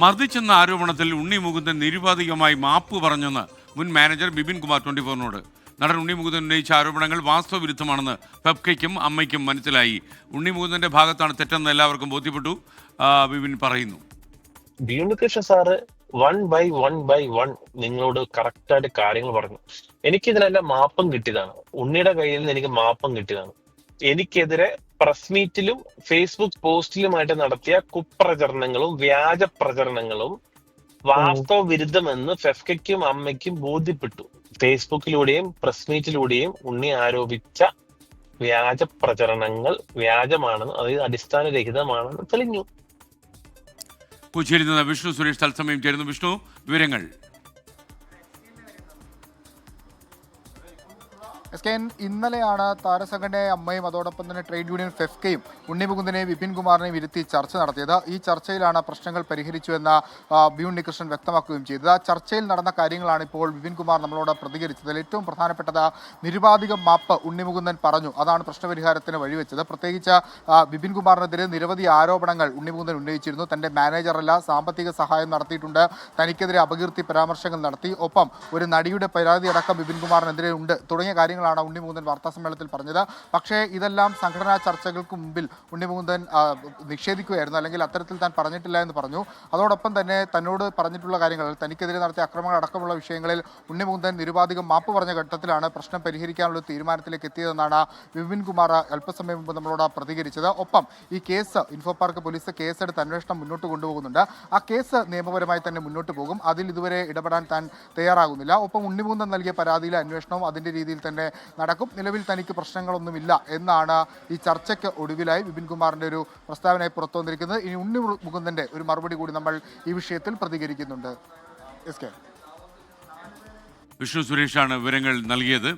മർദ്ദിച്ചെന്ന ആരോപണത്തിൽ ഉണ്ണി മുകുന്ദൻ നിരുപാധികമായി മാപ്പ് പറഞ്ഞെന്ന് മുൻ മാനേജർ ബിപിൻ കുമാർ 24-നോട്. നടൻ ഉണ്ണി മുകുന്ദൻ ഉന്നയിച്ച ആരോപണങ്ങൾ വാസ്തവവിരുദ്ധമാണെന്ന് ഫെഫ്കയ്ക്കും അമ്മയ്ക്കും മനസ്സിലായി. ഉണ്ണി മുകുന്ദന്റെ ഭാഗത്താണ് തെറ്റെന്ന് എല്ലാവർക്കും ബോധ്യപ്പെട്ടു, ബിപിൻ പറയുന്നു. ബിയുണ്ണികൃഷ്ണൻ സാറ് ബൈ വൺ നിങ്ങളോട് കറക്റ്റായിട്ട് കാര്യങ്ങൾ പറഞ്ഞു. എനിക്കിതിനെല്ലാം മാപ്പം കിട്ടിയതാണ്. ഉണ്ണിയുടെ കയ്യിൽ നിന്ന് എനിക്ക് മാപ്പം കിട്ടിയതാണ്. എനിക്കെതിരെ പ്രസ് മീറ്റിലും ഫേസ്ബുക്ക് പോസ്റ്റിലുമായിട്ട് നടത്തിയ കുപ്രചരണങ്ങളും വ്യാജ പ്രചരണങ്ങളും വാസ്തവ വിരുദ്ധമെന്ന് ഫെഫ്കയ്ക്കും അമ്മയ്ക്കും ബോധ്യപ്പെട്ടു. ഫേസ്ബുക്കിലൂടെയും പ്രസ് മീറ്റിലൂടെയും ഉണ്ണി ആരോപിച്ച വ്യാജ പ്രചരണങ്ങൾ വ്യാജമാണെന്ന്, അതായത് അടിസ്ഥാനരഹിതമാണെന്ന് തെളിഞ്ഞു. കൊച്ചിയിൽ നിന്ന് വിഷ്ണു സുരേഷ് തത്സമയം ചേരുന്നു. വിഷ്ണു, വിവരങ്ങൾ. ഇന്നലെയാണ് താരസംഘടനയായ അമ്മയും അതോടൊപ്പം തന്നെ ട്രേഡ് യൂണിയൻ ഫെഫ്കയും ഉണ്ണി മുകുന്ദനെയും വിപിൻ കുമാറിനെയും ഇരുത്തി ചർച്ച നടത്തിയത്. ഈ ചർച്ചയിലാണ് പ്രശ്നങ്ങൾ പരിഹരിച്ചുവെന്ന് ബി ഉണ്ണികൃഷ്ണൻ വ്യക്തമാക്കുകയും ചെയ്തത്. ആ ചർച്ചയിൽ നടന്ന കാര്യങ്ങളാണ് ഇപ്പോൾ വിപിൻ കുമാർ നമ്മളോട് പ്രതികരിച്ചത്. ഏറ്റവും പ്രധാനപ്പെട്ടത് നിരുപാധികം മാപ്പ് ഉണ്ണി മുകുന്ദൻ പറഞ്ഞു. അതാണ് പ്രശ്നപരിഹാരത്തിന് വഴിവെച്ചത്. പ്രത്യേകിച്ച് വിപിൻ കുമാറിനെതിരെ നിരവധി ആരോപണങ്ങൾ ഉണ്ണി മുകുന്ദൻ ഉന്നയിച്ചിരുന്നു. തന്റെ മാനേജറല്ല, സാമ്പത്തിക സഹായം നടത്തിയിട്ടുണ്ട്, തനിക്കെതിരെ അപകീർത്തി പരാമർശങ്ങൾ നടത്തി, ഒപ്പം ഒരു നടിയുടെ പരാതി അടക്കം വിപിൻ കുമാറിനെതിരെ ഉണ്ട് തുടങ്ങിയ കാര്യങ്ങളാണ് ഉണ്ണി മുകുന്ദൻ വാർത്താസമ്മേളനത്തിൽ പറഞ്ഞത്. പക്ഷേ ഇതെല്ലാം സംഘടനാ ചർച്ചകൾക്ക് മുമ്പിൽ ഉണ്ണി മുകുന്ദൻ നിഷേധിക്കുകയായിരുന്നു, അല്ലെങ്കിൽ അത്തരത്തിൽ താൻ പറഞ്ഞിട്ടില്ല എന്ന് പറഞ്ഞു. അതോടൊപ്പം തന്നെ തന്നോട് പറഞ്ഞിട്ടുള്ള കാര്യങ്ങൾ, തനിക്കെതിരെ നടത്തിയ അക്രമങ്ങൾ അടക്കമുള്ള വിഷയങ്ങളിൽ ഉണ്ണി മുകുന്ദൻ നിരുപാധികം മാപ്പ് പറഞ്ഞ ഘട്ടത്തിലാണ് പ്രശ്നം പരിഹരിക്കാനുള്ള തീരുമാനത്തിലേക്ക് എത്തിയതെന്നാണ് വിപിൻ കുമാർ അല്പസമയം മുമ്പ് നമ്മളോട് പ്രതികരിച്ചത്. ഒപ്പം ഈ കേസ് ഇൻഫോ പാർക്ക് പോലീസ് കേസെടുത്ത് അന്വേഷണം മുന്നോട്ട് കൊണ്ടുപോകുന്നുണ്ട്. ആ കേസ് നിയമപരമായി തന്നെ മുന്നോട്ട് പോകും. അതിൽ ഇതുവരെ ഇടപെടാൻ താൻ തയ്യാറാകുന്നില്ല. ഒപ്പം ഉണ്ണി മുകുന്ദൻ നൽകിയ പരാതിയിലെ അന്വേഷണവും അതിൻ്റെ രീതിയിൽ തന്നെ നടക്കും. നിലവിൽ തനിക്ക് പ്രശ്നങ്ങളൊന്നുമില്ല എന്നാണ് ഈ ചർച്ചയ്ക്ക് ഒടുവിലായി വിപിൻ കുമാറിന്റെ ഒരു പ്രസ്താവനയായി പുറത്തു വന്നിരിക്കുന്നത്. ഇനി ഉണ്ണി മുകുന്ദന്റെ ഒരു മറുപടി കൂടി നമ്മൾ ഈ വിഷയത്തിൽ പ്രതികരിക്കുന്നുണ്ട്. വിഷ്ണു സുരേഷാണ് വിവരങ്ങൾ നൽകിയത്.